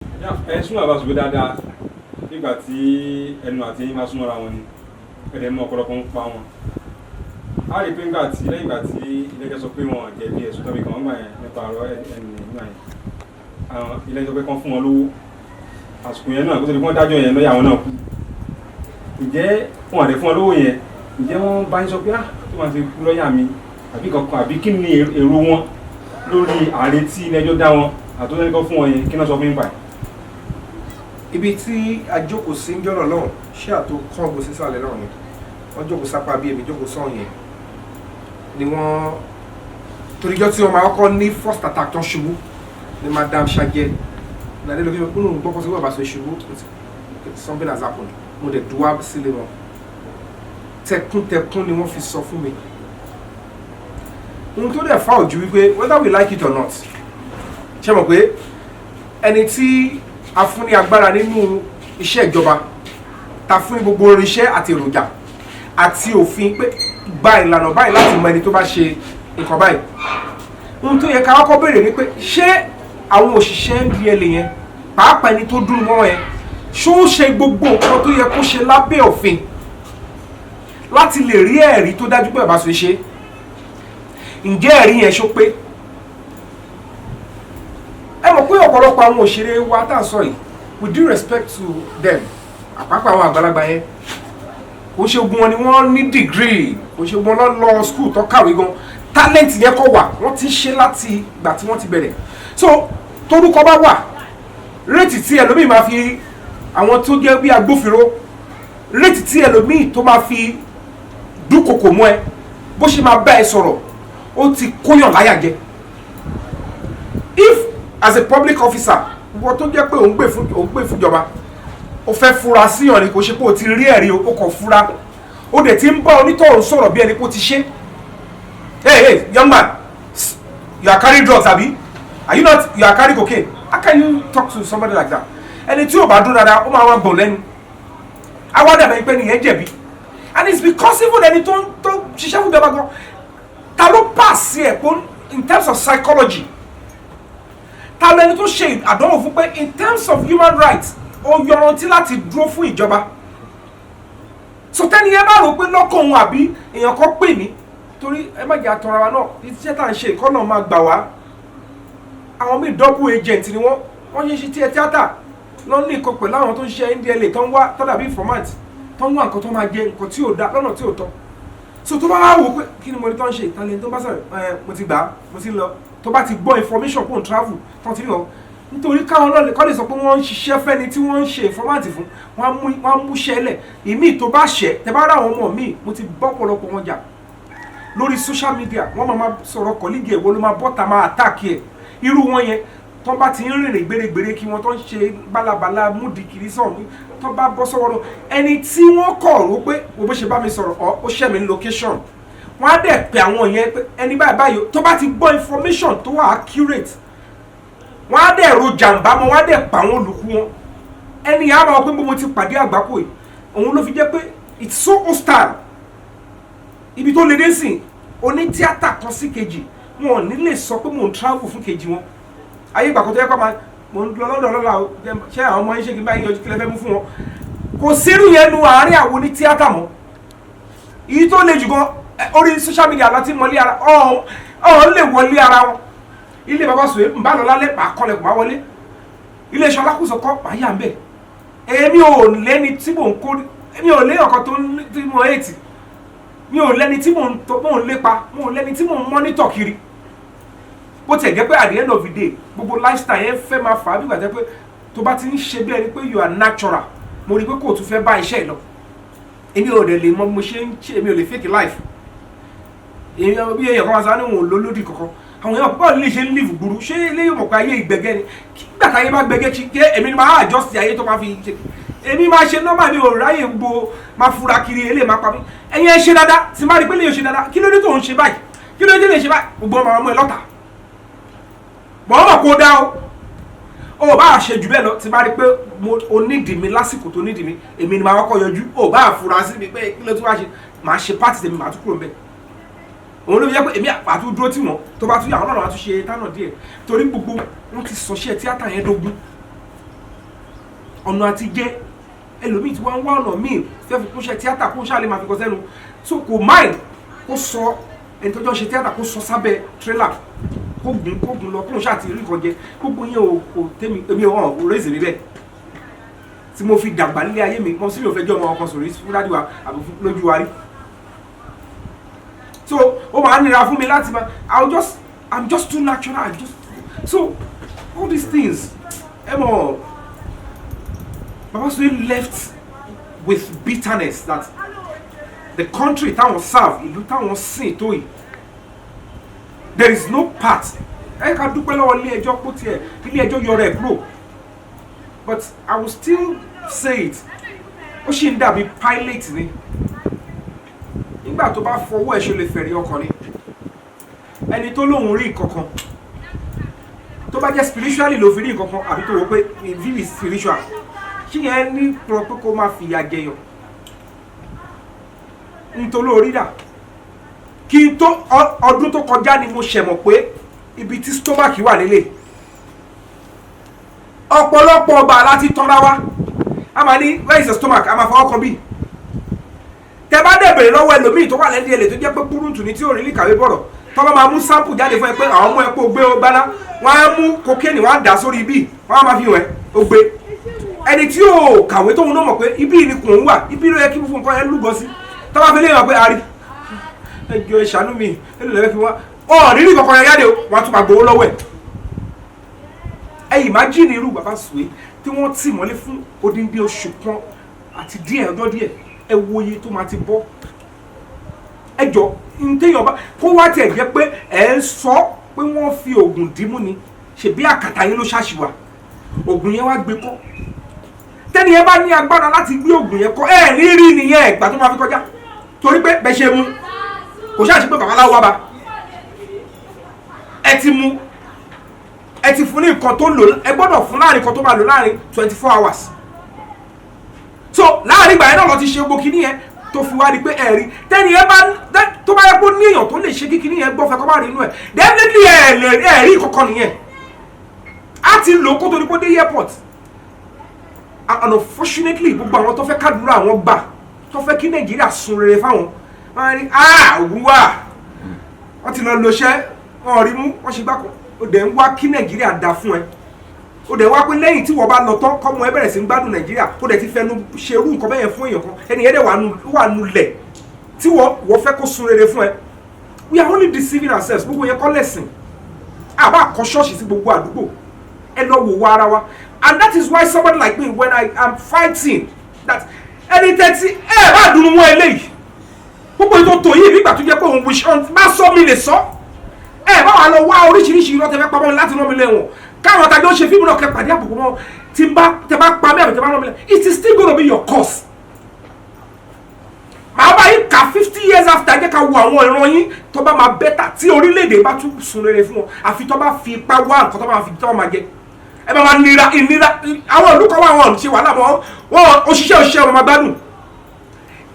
ẹ súnmọ́ àbá ṣùgbọ́n dáadáa nígbà tí ẹnu àti eyín máa súnmọ́ra wọn ni ẹ̀rẹ̀ mọ́ ọ̀pọ̀lọpọ̀ ń pa wọn. a rí pé lẹ́yìn ìgbà tí ilé-ẹjọ́ sọ pé wọn jẹ̀bi ẹ̀sùn tọ́bi kan gbà yẹn nípa ọ̀rọ̀ ẹni nígbà yẹn àwọn ilé-ẹjọ́ pé kán fún wọn lówó àsìkò yẹn náà kó tó di kán dájọ́ yẹn lọ́yà wọn náà kú. ǹjẹ́ wọn àdé fún wọn lówó yẹn ǹjẹ́ wọ́n bá ń sọ pé tó máa ti kú lọ́yà mi àbí kankan àbí kí ni èrò wọn lórí ààrẹ tí ilé-ẹjọ́ dá wọn àtúntẹ́kọ́ fún wọn yẹn kí náà sọ fún yín pa ẹ̀. Ibi tí a jókòó sí ń jọ́nà náà ṣé àtò kọ́ǹgò sísàlẹ̀ náà ni wọ́n jókòó sápá bí èmi jókòó sàn yẹn ni wọ́n toríjọ́ tí wọ́n máa kọ́kọ́ ní first attack tán ṣubú ni Madam Ṣàjẹ́ nàdé lókè pé òun gbọ́kọ́ sí wọ́n bá ṣe ṣubú something has happened mo dẹ̀ dúwá sílé wọn tẹkùntẹkùn ni wọ́n fi sọ fún mi ohun tó dẹ̀ fà ojú wípé whether we like it or not ṣe mọ̀ pé ẹni tí a fún ní agbára nínú iṣẹ́ ìjọba ta fún ní gbogbo irinṣẹ́ àti èròjà àti òfin pé gba ìlànà báyìí láti mọ ẹni tó bá ṣe nǹkan báyìí ohun tó yẹ ká kọ́kọ́ béèrè ni pé ṣé àwọn òṣìṣẹ́ NDLEA yẹn pàápàá ẹni tó dúró mọ́ ẹ ṣó ń ṣe gbogbo nǹkan tó yẹ kó ṣe lábẹ́ òfin láti lè rí ẹ̀rí tó dájú pé bàbá ṣe ṣe ǹjẹ́ ẹ̀rí yẹn ṣó pé ẹ mọ̀ pé ọ̀pọ̀lọpọ̀ àwọn òṣèré wa tá à ń sọ yìí with due respect to them àpapọ̀ àwọn àgbàlagbà yẹn kò ṣe ogun wọn ni wọ́n ní degree kò ṣe ogun wọn lọ school tó kàwé gan talent yẹn kọ́ wà wọ́n ti ṣe láti ìgbà tí wọ́n ti bẹ̀rẹ̀ so torúkọ bá wà réètì tí ẹlòmíì máa fi àwọn tó jẹ́ bí agbófinró réètì tí ẹlòmíì tó máa fi dúkokò mọ́ ẹ bó ṣe máa bá ẹ sọ̀rọ̀ ó ti kóyàn láyà jẹ if as a public officer wọ́n tó jẹ́ pé òun gbé fúnjọba o fẹ́ fura síyàn ni kò ṣe pé o ti rí ẹ̀rí o kò fura o dẹ̀ ti ń bá onítọ̀hún sọ̀rọ̀ bí ẹni pé o ti ṣe hey young man you are carrying drugs abi you are carrying cocaine how can you talk to somebody like that ẹni tí o bá dún dáadáa ó máa wá gbọ̀n lẹ́nu àwa dàbẹ̀ pé nìyẹn jẹ̀bi and it's because even ẹni tó ṣiṣẹ́ fún ìjọba gan ta ló pass ẹ̀ pé in terms of psychology ta lẹni tó ṣe àdánwò fún pé in terms of human rights ó yọrantí láti dúró fún ìjọba so tẹ́ni ẹ bá rò pé lọ́kàn òun àbí èèyàn kan pè mí torí ẹ má jẹ́ àtọ̀ra wa náà iṣẹ́ tá à ń ṣe ìkọ́ náà máa gbà wá àwọn míì double agent ni wọ́n ṣe ṣe tíátà lọ́n ní nǹkan pẹ̀lú àwọn tó ń ṣe NDLEA tó ń wá tó dàbí informant tó ń wá nǹkan tó máa jẹ nǹkan tí ò dá lọ́nà tí ò tọ́ so tó bá wá wò pé kí ni mo ní tó ń ṣe ìtàlẹ̀ tó bá sọ̀rọ̀ mo ti gbà á mo ti lọ tó bá ti gbọ́ information kó n travel tó ti rí wọn nítorí káwọn náà kọ́ lè sọ pé wọ́n ń ṣiṣẹ́ fẹ́ni tí wọ́n ń ṣe informant fún wọ́n á mú ṣẹlẹ̀ ìmíì tó bá ṣẹ̀ tẹ bá rà àwọn ọmọ míì mo ti bọ́ pọ̀lọpọ̀ wọn jà lórí social media wọ́n máa sọ̀rọ̀ kọ́lígì ẹ̀ wọ́n ló máa bọ́ta máa attack ẹ̀ irú wọn yẹn tó bá ti ń rìnrìn gbèrègbèrè kí wọ́n tó ń ṣe bálabàla múdi kiri sọ̀rọ̀ tó bá bọ́ sọ́wọ́ lọ ẹni tí wọ́n kọ̀ rò pé o bó ṣe bá mi sọ̀rọ̀ ó ṣẹ̀ mí ní location wọ́n á dẹ̀ pé àwọn yẹn pé ẹni báyìí tó bá ti gbọ́ information tó wà accurate wọ́n á dẹ̀ ro jàǹbá mọ́ wọ́n á dẹ̀ pa àwọn olùkú wọn ẹni yà á máa pé mo ti pàdé àgbákò yìí òun ló fi jẹ́ pé it's so hostile ibi tó le dé sìn oní tíátà kan sí kejì wọn ò ní lè sọ pé mò ń travel fún kejì wọn ayé ìgbà kan tó yẹ kó máa mò ń lọ lọ́dọ̀ lọ́la ṣé àwọn ọmọ yín ṣe kí n bá yín yọjú kílẹ̀ fẹ́ mú fún wọn kò sírù yẹn nu àárín àwọn oní tíátà mọ́ èyí tó le jù gan orí social media láti mọ̀lé ara ọ̀hún lè wọlé ara wọn ilé bàbá sòye ń bá lọ lálẹ́ pàá kọlẹ̀ kò má wọlé ilé iṣẹ́ alákòóso kọ́ pàá yà ń bẹ̀ èmi ò lẹ́ni tí mò ń kó èmi ò lé ọ̀kan tí mo hate mi ò lẹ́ni tí mò ń lépa mo ò lẹ́ni tí mò ń monitor kiri bó tiẹ̀ jẹ́ pé at the end of the day gbogbo lifestyle yẹn fẹ́ máa fà á bí gbà jẹ́ pé tó bá ti ń ṣe bí ẹni pé you are natural mo rí i pé kò tún fẹ́ bá iṣẹ́ lọ èmi ò dẹ̀ lè mọ mo ṣe ń ṣe èmi ò lè fake life èèyàn bí èèyàn kan wá sá ní òun lólódì kankan àwọn èèyàn púpọ̀ lè ṣe ń live gburu ṣé eléyìí mọ̀ pé ayé ìgbẹ́gẹ́ ni nígbà táyé bá gbẹ́gẹ́ kí èmi ni máa adjust ayé tó máa fi ṣe èmi máa ṣe normal mi ò ráyè gbogbo máa fura kiri eléyìí máa pa mí ẹ̀yin ẹ ṣe dáadáa tí máa rí pé lè ṣe dáadáa kí ló dé tó ń ṣe báyìí kí ló dé lè ṣe báyìí gbogbo ọmọ ọmọ ẹ lọ́tà bọ̀ ọmọ kò dá o bá ṣe jù bẹ́ẹ̀ lọ tí máa rí pé o nídìí mi lásìkò tó nídìí mi èmi ni máa kọ́kọ́ yọjú o bá fura sí mi pé kí ló tún wá ṣe máa ṣe pátì tèmi máa tún kúrò ń bẹ́ẹ̀ òun ló fi jẹ́ pé èmi àtún dúró tì wọ́n tó bá tún yà wọ́n náà wá tún ṣe tánà díẹ̀ torí gbogbo wọn ti sọ ṣe tíátà yẹn dógún ọ̀nà àti jẹ́ ẹlòmíì tí wọ́n ń wá ọ̀nà míì fẹ́ fi kúnṣẹ́ tíátà kó ṣáà lè máa fi kọ́ sẹ́nu so kò mind kó sọ ẹni tó jọ ṣe tíátà kó sọ sábẹ́ tírélà kó gùn lọ kó ṣáà ti rí nǹkan jẹ gbogbo yẹn ò tẹ́mi èmi ò rẹ́sì rí bẹ́ẹ̀ tí mo fi dàgbà nílé ayé mi mo sì lè fẹ́ jẹ́ ọmọ ọkàn sòrí fún dádì wa àbí lójú wa rí so ó máa ń nira fún mi láti máa I'm just too natural so all these things ẹ mọ̀ Baba Sule left with bitterness that the country táwọn serve ìlú táwọn sìn tó yìí there is no part ẹ ká dúpẹ́ lọ́wọ́ ilé ẹjọ́ kó tiẹ̀ ilé ẹjọ́ yọrọ ẹ̀ kúrò but I will still say it ó ṣì ń dàbí pilot ni nígbà tó bá fọwọ́ ẹ̀ ṣe lè fẹ̀rí ọkàn ni ẹni tó lóun rí nǹkankan tó bá jẹ́ spiritually ló fi rí nǹkankan àbí tó wò pé view is spiritual ṣí yẹn ní pọ̀ pé kó máa fìyà jẹyàn nítorí orí dà kí n tó ọdún tó kọjá ni mo ṣẹ̀mọ̀ pé ibi tí stomach wà nílé ọ̀pọ̀lọpọ̀ ọba láti tọ́ra wá a máa ní where is the stomach a máa fọwọ́ kan bí tẹ bá dẹ̀ bèrè lọ́wọ́ ẹlòmíì tó wà lẹ́ndí ẹlẹ́ tó jẹ́ pé púrúǹtù ní tí ò rí lè kàwé bọ̀rọ̀ tọ́lọ́ máa mú sample jáde fún ẹ pé àwọn ọmọ ẹ̀pọ̀ gbé ọgbáná wọ́n á mú kokéènì wọ́n á dà sórí ibi wọ́n á máa fi hàn ẹ́ ó gbé ẹni tí ò kàwé tóun náà mọ̀ pé ibi ni kò ń wà ibi ló yẹ kí fún nǹkan yẹn lúgọ sí tọ́lá fi lè hàn pé a rí ẹjọ́ ìṣàánú mi ẹlò lẹ́fẹ́ fi wá ọ̀ rírí kankan yẹn jáde wọ́n á tún máa gbowó lọ́wọ́ ẹ̀ ẹ imagine irú Baba Sule tí wọ́n tì mọ́lé fún odindi oṣù kan àti díẹ̀ ọjọ́ díẹ̀ ẹ wo iye tó máa ti bọ́ ẹ jọ ntẹ́yìn ọba kó wá tiẹ̀ jẹ́ pé ẹ̀ ń sọ pé wọ́n fi oògùn dìímú ni ṣèbí àkàtà yín ló ṣàṣìwà oògùn yẹn wá gbé kọ́ tẹ́ni ẹ bá ní agbára láti gbé oògùn yẹn kọ́ ẹ̀ ní rí nìyẹn ìgbà tó máa fi kọjá torí pé bẹ́ẹ̀ ṣe mú kò ṣáà ṣe pé babaláwo wá ba ẹ ti mú ẹ ti fún ní nǹkan tó lò ẹ gbọ́dọ̀ fún láàrin nǹkan tó máa lò láàrin 24 hours so láàrin ìgbà yẹn náà lọ ti ṣe gbogbo kíní yẹn tó fi wá rí pé ẹ̀rí tẹ́ni ẹ bá tó bá yẹ kó ní èèyàn tó lè ṣe kíní yẹn gbọ́fẹ́ kọ́ bá rí inú ẹ̀ definitely ẹ̀rí kọ̀ọ̀kan nìyẹn á ti lò kó tó ní kó dé airport and unfortunately gbogbo àwọn tó fẹ́ kádùúrà àwọn gbà tó fẹ́ kí Nàìjíríà sun rere fáwọn wọn ní ògùn wà wọ́n ti lọ lọ́ṣẹ́ wọn rí mú wọ́n ṣe gbàkọ́ ó dẹ̀ ń wá kí Nàìjíríà dá fún ẹ ó dẹ̀ wá pé lẹ́yìn tí wọ́n bá lọ tán kọ́mọ ẹ bẹ̀rẹ̀ sí ń gbádùn Nàìjíríà ó dẹ̀ ti fẹnu ṣe irú nǹkan bẹ́yẹn fún èèyàn kan ẹni yẹn dẹ̀ wà nulẹ̀ tí wọ́n fẹ́ kó sun rere fún ẹ we are only deceiving ourselves gbogbo yẹn kọ́ lẹ́sìn àbá kọ́ ṣọ́ọ̀ṣì sí gbogbo àdúgbò ẹ lọ wò wá ara wa and that is why somebody like me when I am fighting that ẹni tẹ́tí ẹ bá dùn mọ́ eléyìí gbogbo ètò tó yìí nígbà tó jẹ́ pé òun wish on má sọ mi lè sọ ẹ bá wà lọ wá oríṣiríṣi irọ́ tẹ́fẹ́ pamọ́ láti rán mi lẹ́wọ̀n káwọn tàbí ó ṣe fíìmù náà kẹ́ pàdé àbùkù mọ́ tẹ́ bá pa mẹ́rin tẹ́ bá rán mi lẹ́wọ̀n it is still gonna be your cause. màá bá yín kà 50 years after jẹ́ ká wo àwọn ìran yín tó bá máa bẹ́tà tí orílẹ̀-èdè bá tún sun rere fún wọn àfi tó bá fi ipá wá nǹkan tó bá fi tó máa jẹ ẹ bá máa nira ìnira àwọn olùkọ́ wa wọn ṣe wàhálà wọn òṣìṣẹ́ wọn máa gbádùn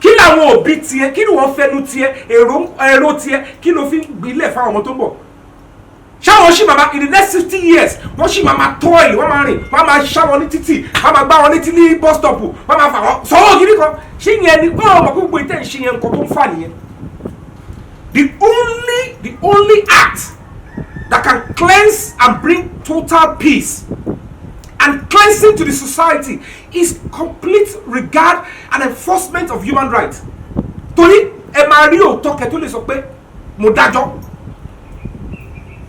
kí làwọn òbí tiẹ̀ kí ni wọ́n fẹnu tiẹ̀ èrò tiẹ̀ kí ló fi gbilẹ̀ fáwọn ọmọ tó ń bọ̀ ṣáwọn ṣì máa in the next 50 years wọ́n ṣì máa tọ́ọ̀lì wọ́n máa rìn wọ́n máa ṣá wọn ní títì wọ́n máa gbá wọn létí ní bus stop wọ́n máa fà wọ́n sọ́wọ́ gidi kan ṣé yẹn ni wọ́n mọ̀ gbogbo ìtẹ́ ìṣe yẹn nǹkan tó ń fà nìyẹn the only act that can cleanse and bring total peace and cleansing to the society is complete regard and enforcement of human rights. Torí ẹ máa rí òótọ́ kẹ́ tó lè sọ pé mo dájọ́.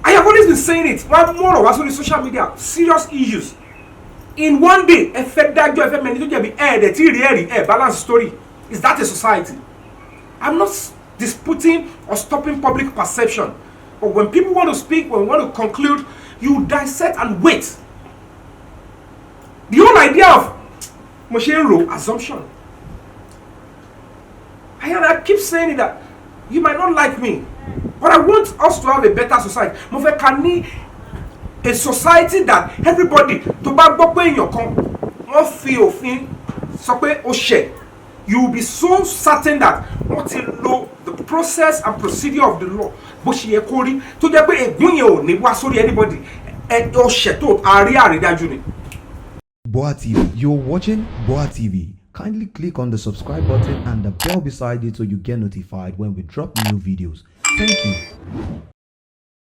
I have always been saying it. Wọ́n mú ọ̀rọ̀ wá sórí social media serious issues. In one day, ẹ fẹ́ dájọ́ ẹ fẹ́ mẹ́ni tó jẹ̀bi ẹ̀ẹ́dẹ̀ tí rí ẹ̀rí ẹ̀ balance story. Is that a society? I'm not disputing or stopping public perception. But when people want to speak, when we want to conclude, you dissect and wait. The whole idea of Moshe assumption. I keep saying it that you might not like me, but I want us to have a better society. Mo fẹ́ ká ní a society that everybody tó bá gbọ́ pé èèyàn kan wọ́n fi òfin sọ pé ó ṣẹ̀, you will be so certain that wọ́n ti lo the process and procedure of the law bó ṣe yẹ kó rí tó jẹ́ pé ègún yẹn ò ní wá sórí anybody ó ṣẹ̀ tó àárí àrídájú ni. Boa TV. You're watching Boa TV. Kindly click on the subscribe button and the bell beside it so you get notified when we drop new videos. Thank you.